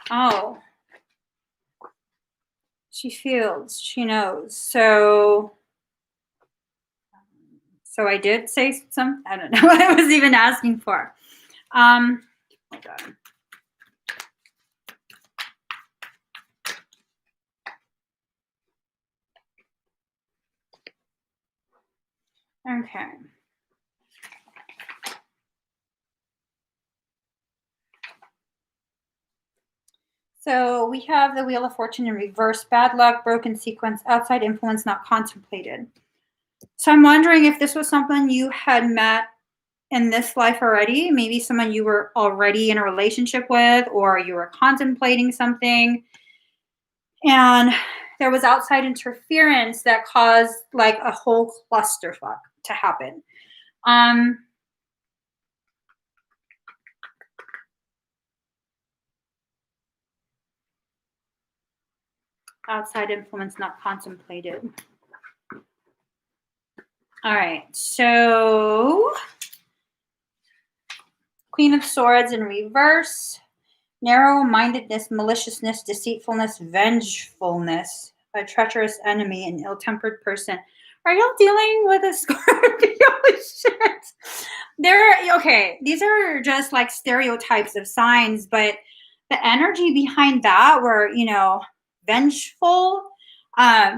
Oh, she feels, she knows. So I did say some, I don't know what I was even asking for. Hold on. Okay. So we have the Wheel of Fortune in reverse, bad luck, broken sequence, outside influence not contemplated. So I'm wondering if this was someone you had met in this life already, maybe someone you were already in a relationship with, or you were contemplating something, and there was outside interference that caused like a whole clusterfuck to happen. Outside influence not contemplated. All right, so Queen of Swords in reverse. Narrow-mindedness, maliciousness, deceitfulness, vengefulness, a treacherous enemy, an ill-tempered person. Are y'all dealing with a Scorpio? Shit. Okay, these are just like stereotypes of signs, but the energy behind that were, vengeful, that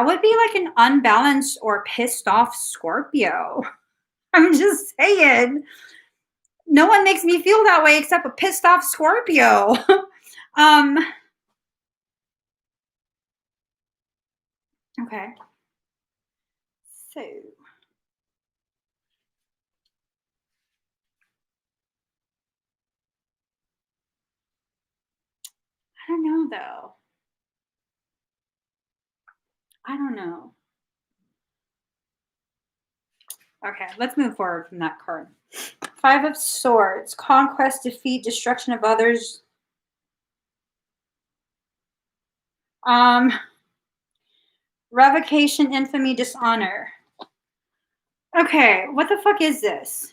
would be like an unbalanced or pissed off Scorpio. I'm just saying. No one makes me feel that way except a pissed off Scorpio. Okay. So I don't know though. I don't know. Okay, let's move forward from that card. 5 of Swords, conquest, defeat, destruction of others. Revocation, infamy, dishonor. Okay, what the fuck is this?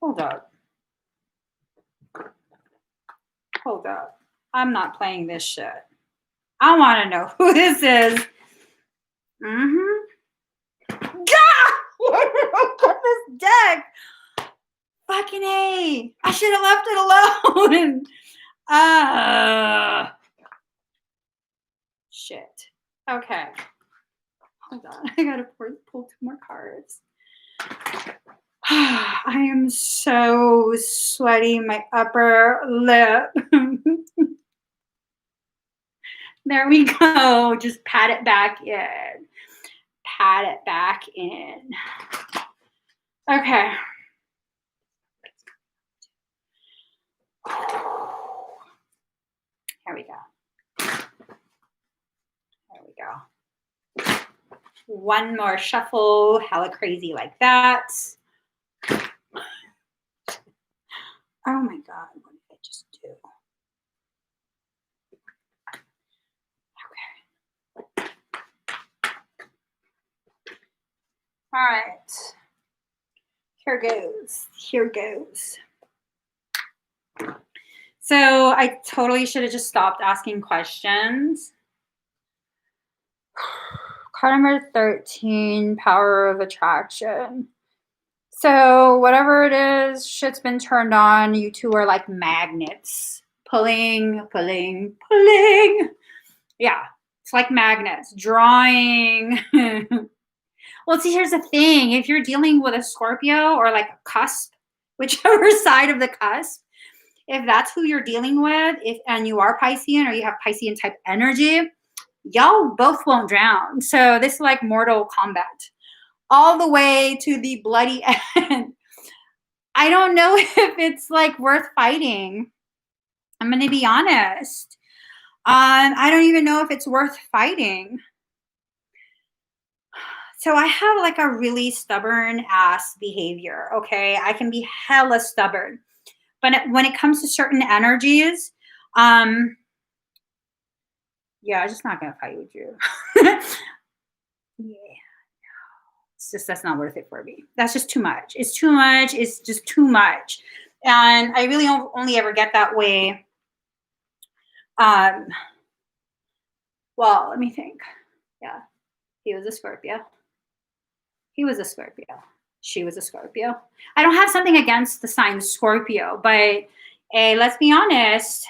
Hold up. Hold up. I'm not playing this shit. I want to know who this is. Look at this deck. Fucking A. I should have left it alone. Shit. Okay. Hold on. I gotta pull 2 more cards. I am so sweaty. My upper lip. There we go. Just pat it back in. Pat it back in. Okay. Here we go. There we go. One more shuffle. Hella crazy like that. Oh my God. What did I just do? Okay. All right. Here goes. Here goes. So I totally should have just stopped asking questions. Card number 13, power of attraction. So whatever it is, shit's been turned on. You two are like magnets. Pulling, pulling, pulling. Yeah, it's like magnets. Drawing. Well, see, here's the thing. If you're dealing with a Scorpio or like a cusp, whichever side of the cusp, if that's who you're dealing with, and you are Piscean or you have Piscean type energy, y'all both won't drown. So this is like Mortal Kombat. All the way to the bloody end. I don't know if it's like worth fighting. I'm going to be honest. I don't even know if it's worth fighting. So I have like a really stubborn ass behavior. Okay. I can be hella stubborn. But when it comes to certain energies, yeah, I'm just not going to fight with you. Yeah. It's just, that's not worth it for me. That's just too much. It's too much. It's just too much. And I really only ever get that way. Well, let me think. Yeah. He was a Scorpio. He was a Scorpio. She was a Scorpio. I don't have something against the sign Scorpio, but hey, let's be honest.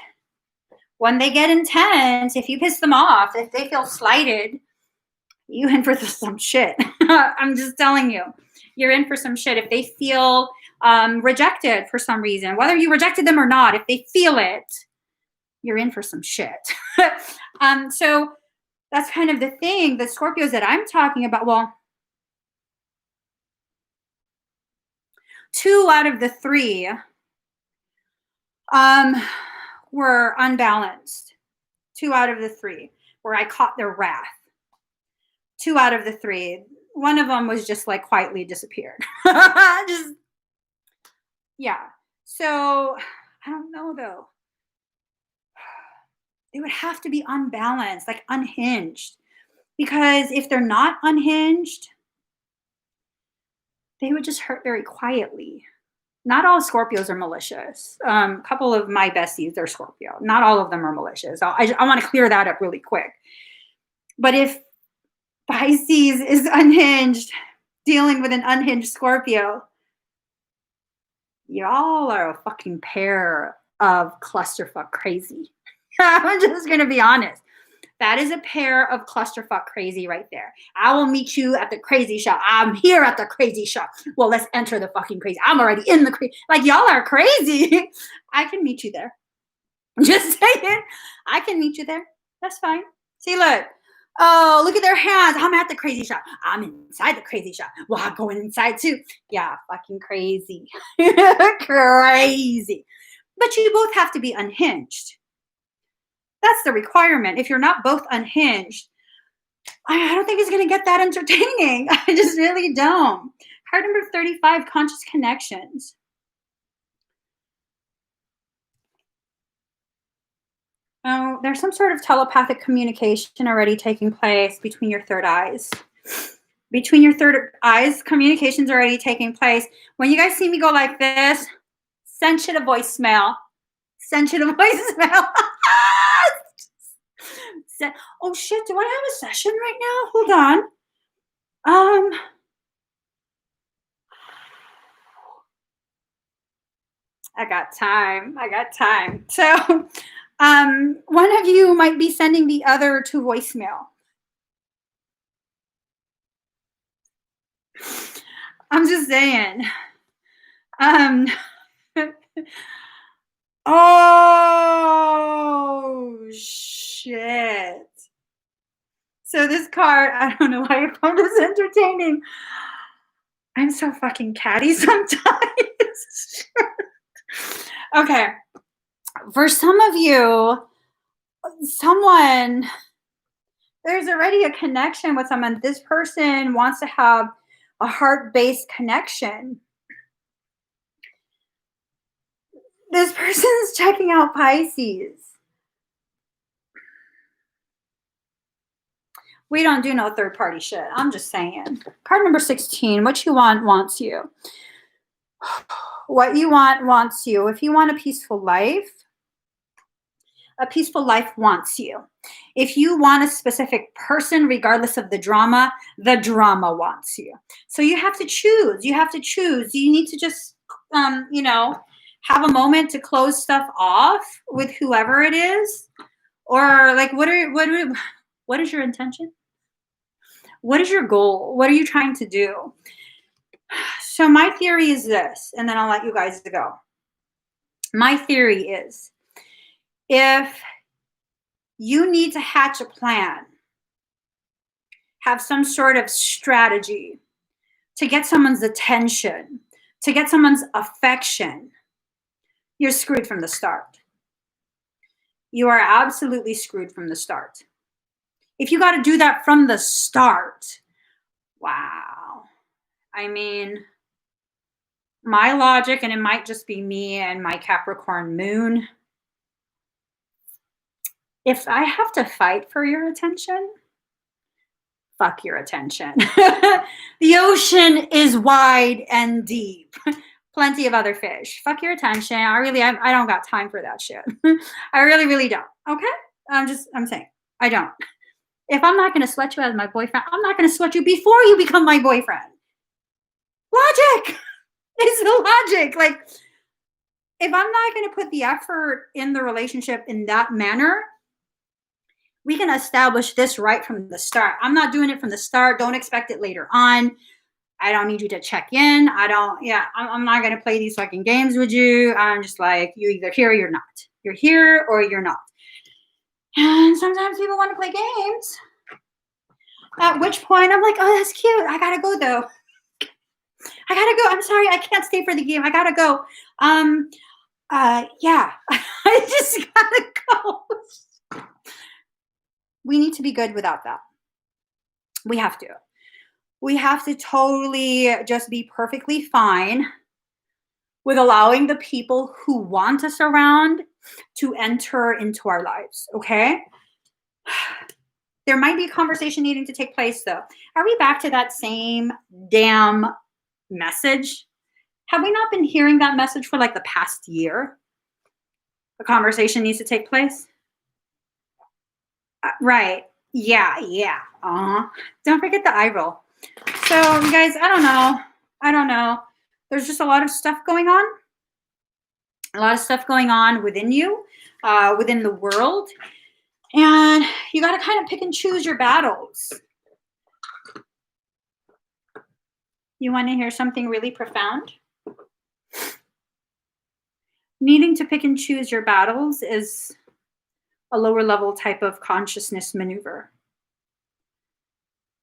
When they get intense, if you piss them off, if they feel slighted, you in for some shit. I'm just telling you, you're in for some shit. If they feel rejected for some reason, whether you rejected them or not, if they feel it, you're in for some shit. So that's kind of the thing. The Scorpios that I'm talking about, well, 2 out of the 3 were unbalanced. 2 out of the 3 where I caught their wrath. 2 out of the 3. One of them was just like quietly disappeared. Just Yeah. So I don't know though. They would have to be unbalanced, like unhinged. Because if they're not unhinged, they would just hurt very quietly. Not all Scorpios are malicious. A couple of my besties are Scorpio. Not all of them are malicious. I want to clear that up really quick. But if Pisces is unhinged, dealing with an unhinged Scorpio, y'all are a fucking pair of clusterfuck crazy. I'm just going to be honest. That is a pair of clusterfuck crazy right there. I will meet you at the crazy shop. I'm here at the crazy shop. Well, let's enter the fucking crazy. I'm already in the crazy. Like, y'all are crazy. I can meet you there. Just saying. I can meet you there. That's fine. See, look. Oh, look at their hands. I'm at the crazy shop. I'm inside the crazy shop. Well, I'm going inside too. Yeah, fucking crazy. Crazy. But you both have to be unhinged. That's the requirement. If you're not both unhinged, I don't think it's going to get that entertaining. I just really don't. Card number 35, conscious connections. Oh, there's some sort of telepathic communication already taking place between your third eyes. Between your third eyes, communication's already taking place. When you guys see me go like this, send you a voicemail. Send you a voicemail. Oh shit, do I have a session right now? Hold on. I got time. So one of you might be sending the other to voicemail. I'm just saying. Oh shit. So this card, I don't know why I found this entertaining. I'm so fucking catty sometimes. Okay. For some of you, there's already a connection with someone. This person wants to have a heart-based connection. This person's checking out Pisces. We don't do no third-party shit. I'm just saying. Card number 16, what you want wants you. What you want wants you. If you want a peaceful life wants you. If you want a specific person, regardless of the drama wants you. So you have to choose. You need to just, have a moment to close stuff off with whoever it is. Or like, what is your intention? What is your goal? What are you trying to do? So my theory is this, and then I'll let you guys go. My theory is, if you need to hatch a plan, have some sort of strategy to get someone's attention, to get someone's affection, you're screwed from the start. You are absolutely screwed from the start. If you got to do that from the start, wow. I mean, my logic, and it might just be me and my Capricorn moon, if I have to fight for your attention, fuck your attention. The ocean is wide and deep. Plenty of other fish. Fuck your attention. I don't got time for that shit. I really, really don't. Okay? I'm saying, I don't. If I'm not going to sweat you as my boyfriend, I'm not going to sweat you before you become my boyfriend. Logic. It's the logic. Like, if I'm not going to put the effort in the relationship in that manner, we can establish this right from the start. I'm not doing it from the start. Don't expect it later on. I don't need you to check in. I'm not going to play these fucking games with you. I'm just like, you either here or you're not. You're here or you're not. And sometimes people want to play games. At which point I'm like, oh, that's cute. I got to go though. I got to go. I'm sorry. I can't stay for the game. I got to go. Yeah, I just got to go. We need to be good without that. We have to. We have to totally just be perfectly fine with allowing the people who want us around to enter into our lives, okay? There might be a conversation needing to take place, though. Are we back to that same damn message? Have we not been hearing that message for like the past year? A conversation needs to take place? Right. Yeah. Don't forget the eye roll. So, you guys, I don't know. There's just a lot of stuff going on. A lot of stuff going on within you, within the world. And you got to kind of pick and choose your battles. You want to hear something really profound? Needing to pick and choose your battles is a lower level type of consciousness maneuver.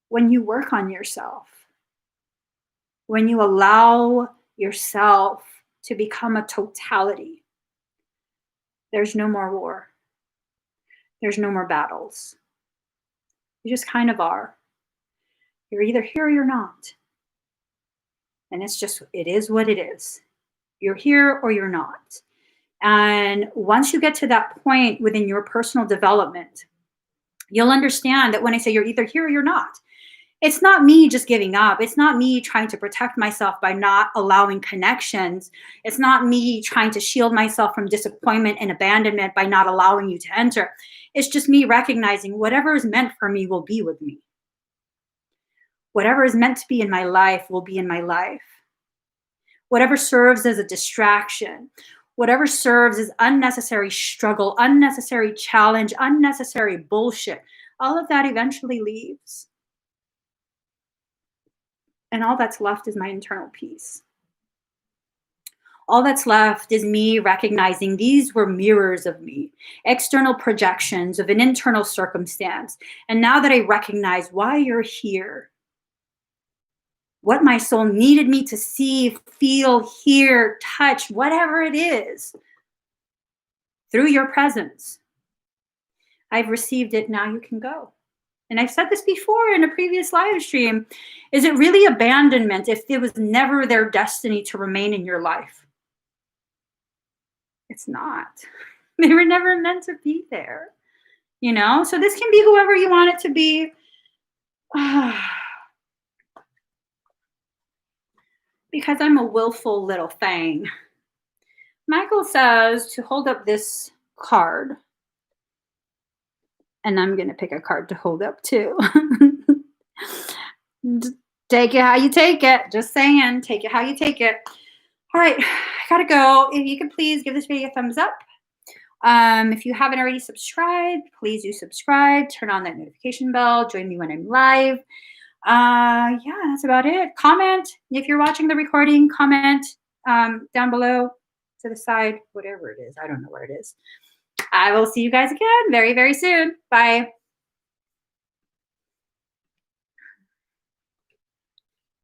When you work on yourself, when you allow yourself to become a totality, there's no more war. There's no more battles. You just kind of are. You're either here or you're not. And it is what it is. You're here or you're not. And once you get to that point within your personal development, you'll understand that when I say you're either here or you're not, it's not me just giving up. It's not me trying to protect myself by not allowing connections. It's not me trying to shield myself from disappointment and abandonment by not allowing you to enter. It's just me recognizing whatever is meant for me will be with me. Whatever is meant to be in my life will be in my life. Whatever serves as a distraction, whatever serves as unnecessary struggle, unnecessary challenge, unnecessary bullshit, all of that eventually leaves. And all that's left is my internal peace. All that's left is me recognizing these were mirrors of me, external projections of an internal circumstance. And now that I recognize why you're here, what my soul needed me to see, feel, hear, touch, whatever it is, through your presence, I've received it. Now you can go. And I've said this before in a previous live stream. Is it really abandonment if it was never their destiny to remain in your life? It's not. They were never meant to be there. You know? So this can be whoever you want it to be. Because I'm a willful little thing. Michael says to hold up this card. And I'm going to pick a card to hold up too. Take it how you take it. Just saying, take it how you take it. All right, I gotta go. If you could please give this video a thumbs up. If you haven't already subscribed, please do subscribe. Turn on that notification bell. Join me when I'm live. Yeah, that's about it. Comment if you're watching the recording. Comment down below to the side, whatever it is. I don't know where it is. I will see you guys again very, very soon. Bye.